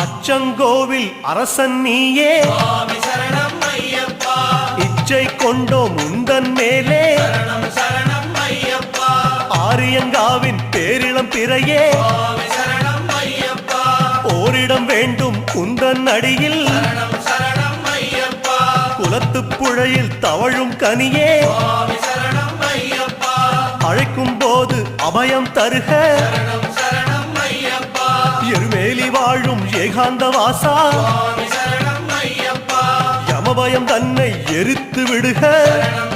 அச்சங்கோவில் அரசன் நீயே சுவாமி சரணம் ஐயப்பா. இச்சை கொண்டோம் உந்தன் மேலே சரணம் சரணம் ஐயப்பா. ஆரியங்காவின் பேரிளம் பிறையே சுவாமி சரணம் ஐயப்பா. ஓரிடம் வேண்டும் உந்தன் அடியில் சரணம் சரணம் ஐயப்பா. குலத்துப் புழையில் தவழும் கனியே சுவாமி சரணம் ஐயப்பா. அழைக்கும் போது அபயம் தருக சரணம் சரணம் ஐயப்பா. எருமேலி வாழும் ஏகாந்த வாசா சுவாமி சரணம் ஐயப்பா. யமபயம் தன்னை எரித்து விடுக சரணம்